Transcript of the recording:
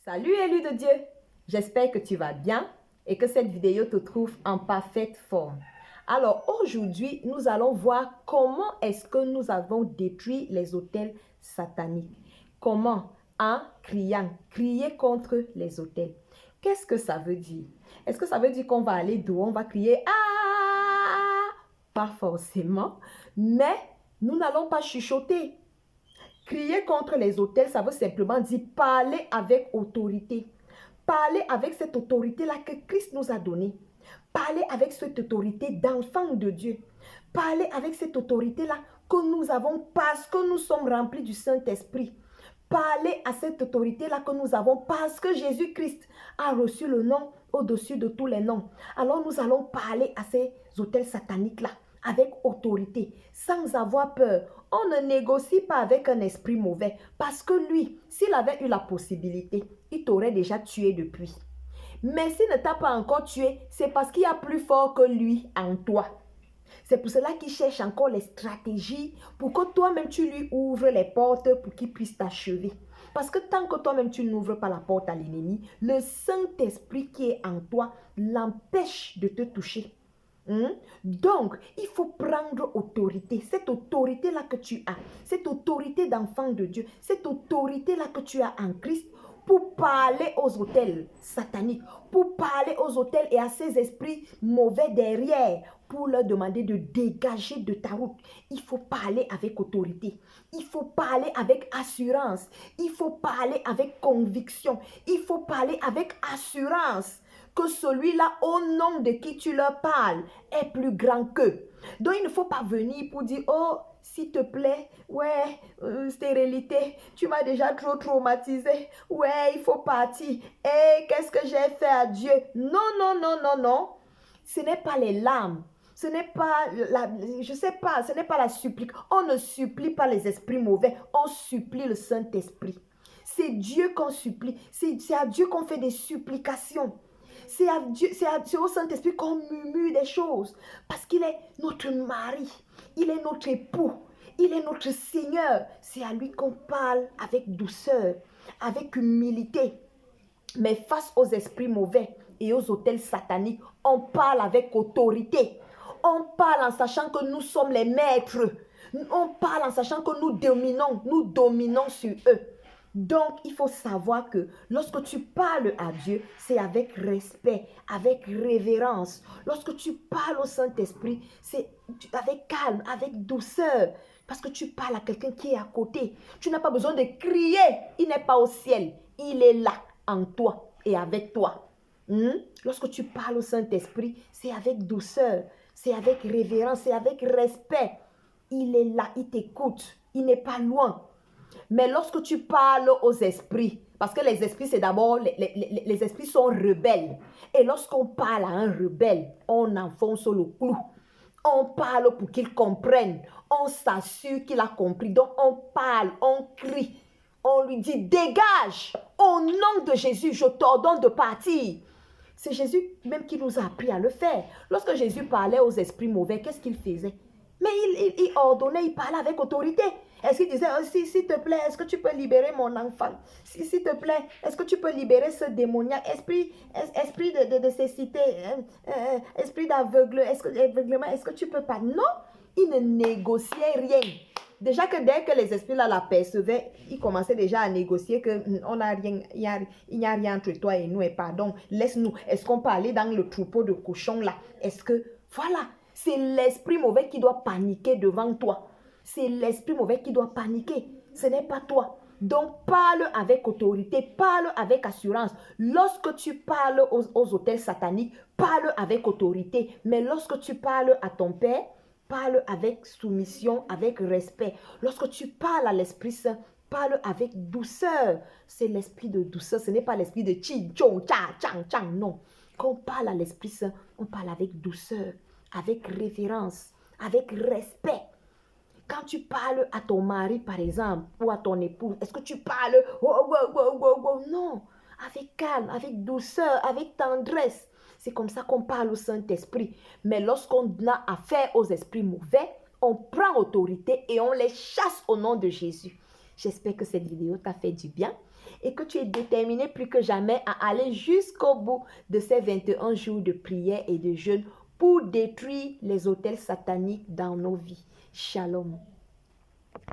Salut élu de Dieu, j'espère que tu vas bien et que cette vidéo te trouve en parfaite forme. Alors aujourd'hui, nous allons voir comment est-ce que nous avons détruit les autels sataniques. Comment? En criant, crier contre les autels. Qu'est-ce que ça veut dire? Est-ce que ça veut dire qu'on va aller dehors, on va crier « Ah !» Pas forcément, mais nous n'allons pas chuchoter. Crier contre les autels, ça veut simplement dire parler avec autorité. Parler avec cette autorité-là que Christ nous a donnée. Parler avec cette autorité d'enfant de Dieu. Parler avec cette autorité-là que nous avons parce que nous sommes remplis du Saint-Esprit. Parler à cette autorité-là que nous avons parce que Jésus-Christ a reçu le nom au-dessus de tous les noms. Alors nous allons parler à ces autels sataniques-là avec autorité, sans avoir peur. On ne négocie pas avec un esprit mauvais parce que lui, s'il avait eu la possibilité, il t'aurait déjà tué depuis. Mais s'il ne t'a pas encore tué, c'est parce qu'il y a plus fort que lui en toi. C'est pour cela qu'il cherche encore les stratégies pour que toi-même tu lui ouvres les portes pour qu'il puisse t'achever. Parce que tant que toi-même tu n'ouvres pas la porte à l'ennemi, le Saint-Esprit qui est en toi l'empêche de te toucher. Donc, il faut prendre autorité. Cette autorité-là que tu as, cette autorité d'enfant de Dieu, cette autorité-là que tu as en Christ pour parler aux autels sataniques, pour parler aux autels et à ces esprits mauvais derrière, pour leur demander de dégager de ta route. Il faut parler avec autorité. Il faut parler avec assurance. Il faut parler avec conviction. Il faut parler avec assurance que celui-là, au nom de qui tu leur parles, est plus grand qu'eux. Donc, il ne faut pas venir pour dire, oh, s'il te plaît, ouais, stérilité, tu m'as déjà trop traumatisé. Ouais, il faut partir. Et qu'est-ce que j'ai fait à Dieu? Non, non, non, non, non. Ce n'est pas les larmes. Ce n'est pas je sais pas, ce n'est pas la supplique. On ne supplie pas les esprits mauvais. On supplie le Saint-Esprit. C'est Dieu qu'on supplie. C'est à Dieu qu'on fait des supplications. C'est au Saint-Esprit qu'on murmure des choses. Parce qu'il est notre mari. Il est notre époux. Il est notre Seigneur. C'est à lui qu'on parle avec douceur, avec humilité. Mais face aux esprits mauvais et aux autels sataniques, on parle avec autorité. On parle en sachant que nous sommes les maîtres. On parle en sachant que nous dominons sur eux. Donc, il faut savoir que lorsque tu parles à Dieu, c'est avec respect, avec révérence. Lorsque tu parles au Saint-Esprit, c'est avec calme, avec douceur. Parce que tu parles à quelqu'un qui est à côté. Tu n'as pas besoin de crier. Il n'est pas au ciel. Il est là, en toi et avec toi. Lorsque tu parles au Saint-Esprit, c'est avec douceur, c'est avec révérence, c'est avec respect. Il est là, il t'écoute. Il n'est pas loin. Mais lorsque tu parles aux esprits, parce que les esprits, c'est d'abord, les esprits sont rebelles. Et lorsqu'on parle à un rebelle, on enfonce le clou. On parle pour qu'il comprenne. On s'assure qu'il a compris. Donc, on parle, on crie. On lui dit, dégage. Au nom de Jésus, je t'ordonne de partir. C'est Jésus même qui nous a appris à le faire. Lorsque Jésus parlait aux esprits mauvais, qu'est-ce qu'il faisait? Mais il ordonnait, il parlait avec autorité. Est-ce qu'il disait, oh, s'il te plaît, est-ce que tu peux libérer mon enfant? S'il te plaît, est-ce que tu peux libérer ce démoniaque? Esprit de cécité, esprit d'aveuglement, est-ce que tu peux pas? Non, il ne négociait rien. Déjà que dès que les esprits là l'apercevaient, ils commençaient déjà à négocier que on a rien, il n'y a rien entre toi et nous et pardon, laisse-nous. Est-ce qu'on peut aller dans le troupeau de cochons là? Est-ce que, voilà, c'est l'esprit mauvais qui doit paniquer devant toi. C'est l'esprit mauvais qui doit paniquer. Ce n'est pas toi. Donc, parle avec autorité, parle avec assurance. Lorsque tu parles aux autels sataniques, parle avec autorité. Mais lorsque tu parles à ton Père, parle avec soumission, avec respect. Lorsque tu parles à l'Esprit Saint, parle avec douceur. C'est l'esprit de douceur. Ce n'est pas l'esprit de chi, chong, cha, chang, chang. Non. Quand on parle à l'Esprit Saint, on parle avec douceur, avec révérence, avec respect. Quand tu parles à ton mari, par exemple, ou à ton épouse, est-ce que tu parles non, avec calme, avec douceur, avec tendresse. C'est comme ça qu'on parle au Saint-Esprit. Mais lorsqu'on a affaire aux esprits mauvais, on prend autorité et on les chasse au nom de Jésus. J'espère que cette vidéo t'a fait du bien. et que tu es déterminé plus que jamais à aller jusqu'au bout de ces 21 jours de prière et de jeûne pour détruire les autels sataniques dans nos vies. Shalom.